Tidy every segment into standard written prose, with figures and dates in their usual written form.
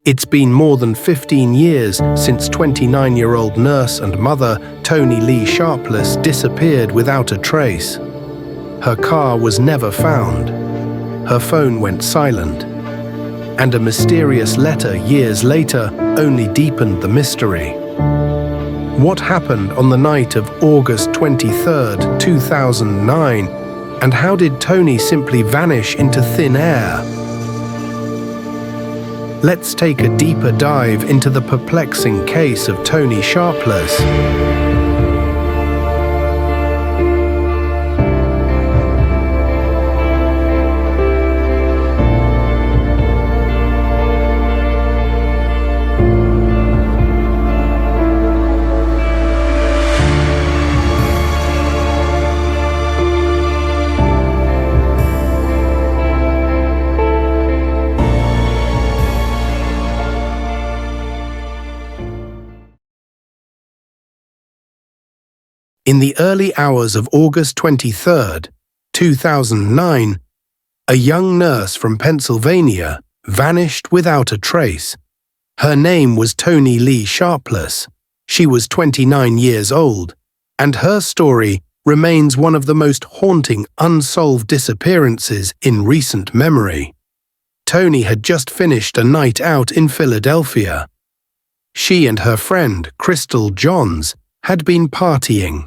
It's been more than 15 years since 29-year-old nurse and mother Toni Lee Sharpless disappeared without a trace. Her car was never found. Her phone went silent. And a mysterious letter years later only deepened the mystery. What happened on the night of August 23, 2009, and how did Toni simply vanish into thin air? Let's take a deeper dive into the perplexing case of Toni Sharpless. In the early hours of August 23, 2009, a young nurse from Pennsylvania vanished without a trace. Her name was Toni Lee Sharpless. She was 29 years old, and her story remains one of the most haunting unsolved disappearances in recent memory. Toni had just finished a night out in Philadelphia. She and her friend, Crystal Johns, had been partying.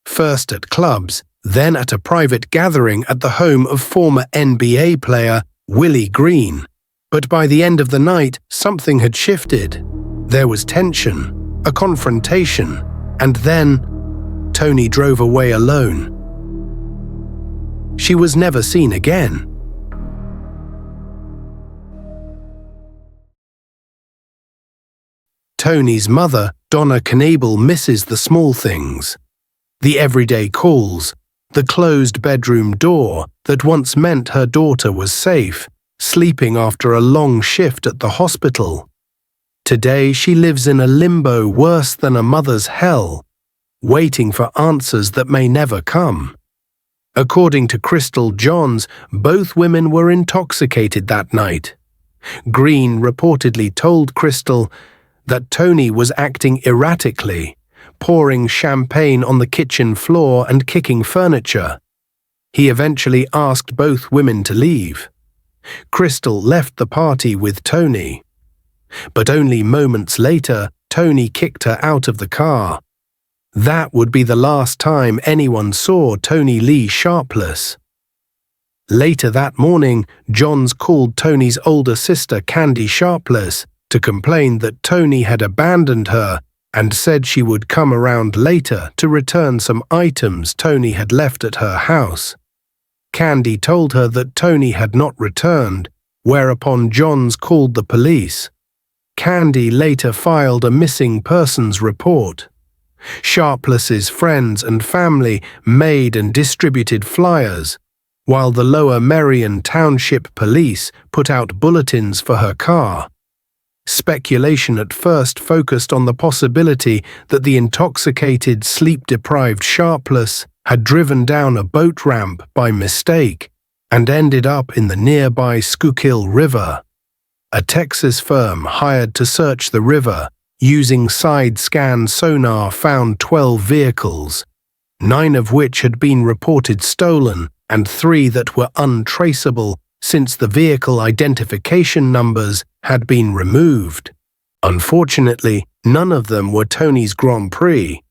First at clubs, then at a private gathering at the home of former NBA player Willie Green. But by the end of the night, something had shifted. There was tension, a confrontation, and then Toni drove away alone. She was never seen again. Toni's mother, Donna Knabel, misses the small things. The everyday calls, the closed bedroom door that once meant her daughter was safe, sleeping after a long shift at the hospital. Today she lives in a limbo worse than a mother's hell, waiting for answers that may never come. According to Crystal Johns, both women were intoxicated that night. Green reportedly told Crystal that Toni was acting erratically, pouring champagne on the kitchen floor and kicking furniture. He eventually asked both women to leave. Crystal left the party with Toni. But only moments later, Toni kicked her out of the car. That would be the last time anyone saw Toni Lee Sharpless. Later that morning, Johns called Toni's older sister Candy Sharpless to complain that Toni had abandoned her and said she would come around later to return some items Toni had left at her house. Candy told her that Toni had not returned, whereupon Johns called the police. Candy later filed a missing persons report. Sharpless's friends and family made and distributed flyers, while the Lower Merion Township Police put out bulletins for her car. Speculation at first focused on the possibility that the intoxicated, sleep-deprived Sharpless had driven down a boat ramp by mistake and ended up in the nearby Schuylkill River. A Texas firm hired to search the river using side-scan sonar found 12 vehicles, 9 of which had been reported stolen and 3 that were untraceable since the vehicle identification numbers had been removed. Unfortunately, none of them were Toni's Grand Prix.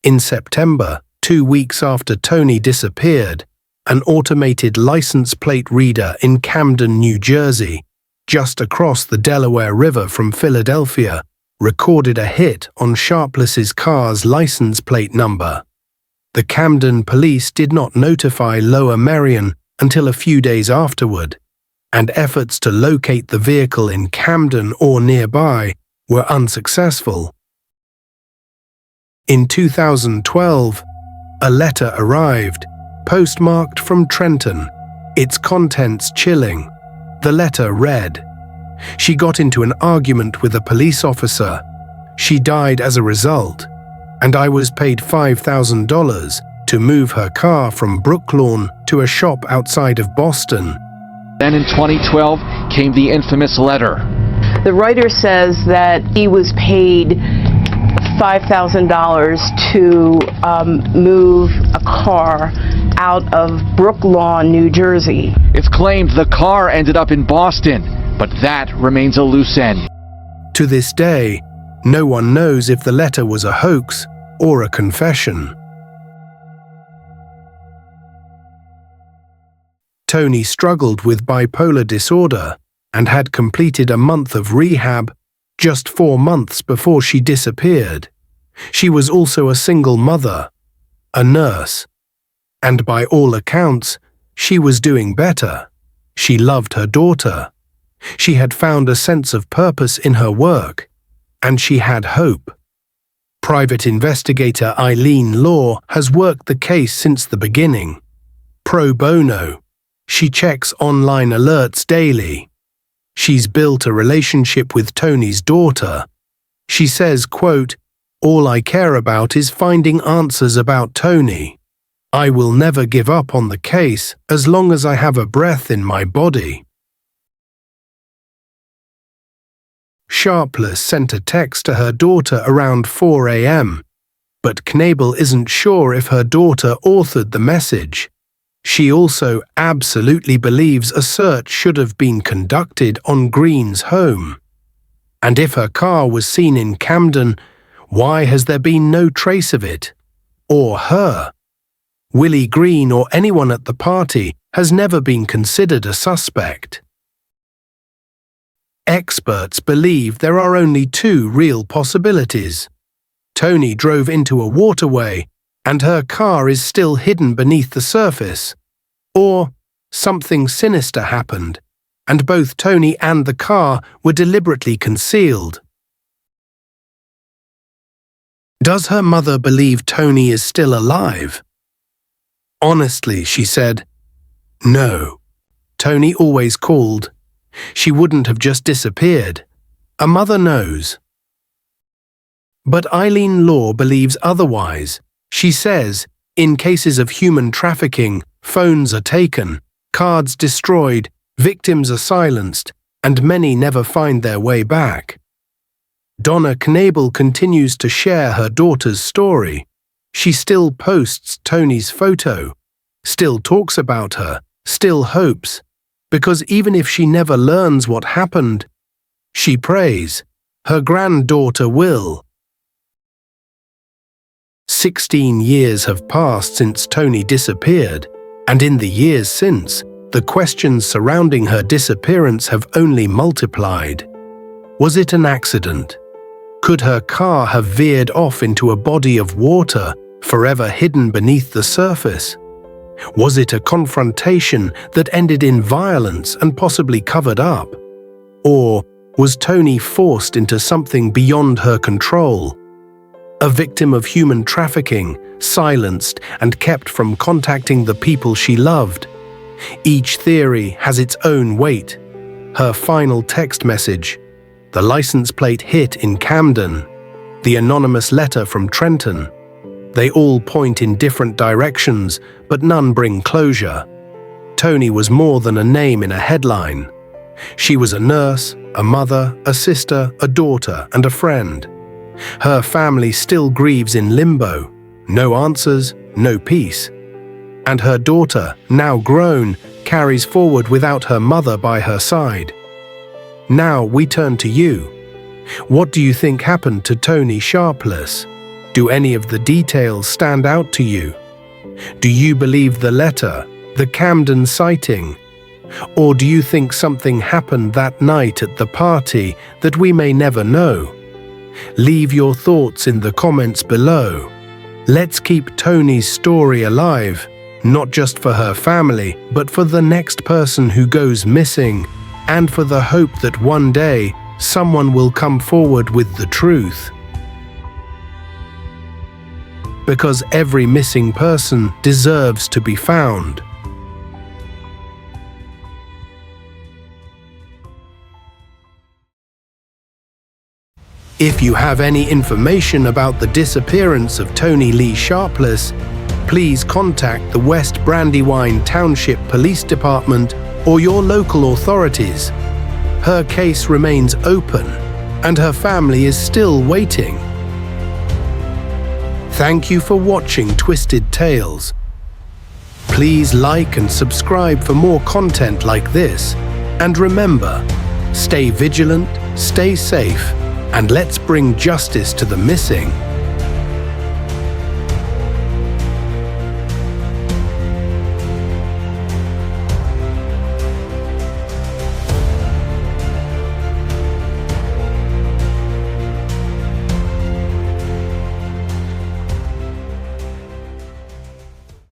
In September, 2 weeks after Toni disappeared, an automated license plate reader in Camden, New Jersey, just across the Delaware River from Philadelphia, recorded a hit on Sharpless's car's license plate number. The Camden police did not notify Lower Merion until a few days afterward, and efforts to locate the vehicle in Camden or nearby were unsuccessful. In 2012, a letter arrived, postmarked from Trenton, its contents chilling. The letter read, "She got into an argument with a police officer. She died as a result, and I was paid $5,000 to move her car from Brooklawn to a shop outside of Boston. Then in 2012 came the infamous letter. The writer says that he was paid $5,000 to move a car out of Brooklawn, New Jersey. It's claimed the car ended up in Boston, but that remains a loose end. To this day, no one knows if the letter was a hoax or a confession. Toni struggled with bipolar disorder and had completed a month of rehab just 4 months before she disappeared. She was also a single mother, a nurse, and by all accounts, she was doing better. She loved her daughter. She had found a sense of purpose in her work, and she had hope. Private investigator Eileen Law has worked the case since the beginning. Pro bono, she checks online alerts daily. She's built a relationship with Toni's daughter. She says, quote, "All I care about is finding answers about Toni. I will never give up on the case as long as I have a breath in my body." Sharpless sent a text to her daughter around 4 a.m., but Knebel isn't sure if her daughter authored the message. She also absolutely believes a search should have been conducted on Green's home. And if her car was seen in Camden, why has there been no trace of it? Or her? Willie Green or anyone at the party has never been considered a suspect. Experts believe there are only 2 real possibilities. Toni drove into a waterway and her car is still hidden beneath the surface. Or something sinister happened, and both Toni and the car were deliberately concealed. Does her mother believe Toni is still alive? Honestly, she said, no. Toni always called. She wouldn't have just disappeared. A mother knows. But Eileen Law believes otherwise. She says, in cases of human trafficking, phones are taken, cards destroyed, victims are silenced, and many never find their way back. Donna Knebel continues to share her daughter's story. She still posts Toni's photo, still talks about her, still hopes, because even if she never learns what happened, she prays her granddaughter will. 16 years have passed since Toni disappeared, and in the years since, the questions surrounding her disappearance have only multiplied. Was it an accident? Could her car have veered off into a body of water, forever hidden beneath the surface? Was it a confrontation that ended in violence and possibly covered up? Or was Toni forced into something beyond her control? A victim of human trafficking, silenced and kept from contacting the people she loved. Each theory has its own weight. Her final text message, the license plate hit in Camden, the anonymous letter from Trenton. They all point in different directions, but none bring closure. Toni was more than a name in a headline. She was a nurse, a mother, a sister, a daughter, and a friend. Her family still grieves in limbo. No answers, no peace. And her daughter, now grown, carries forward without her mother by her side. Now we turn to you. What do you think happened to Toni Sharpless? Do any of the details stand out to you? Do you believe the letter, the Camden sighting? Or do you think something happened that night at the party that we may never know? Leave your thoughts in the comments below. Let's keep Toni's story alive, not just for her family, but for the next person who goes missing, and for the hope that one day someone will come forward with the truth. Because every missing person deserves to be found. If you have any information about the disappearance of Toni Lee Sharpless, please contact the West Brandywine Township Police Department or your local authorities. Her case remains open, and her family is still waiting. Thank you for watching Twisted Tales. Please like and subscribe for more content like this. And remember, stay vigilant, stay safe, and let's bring justice to the missing.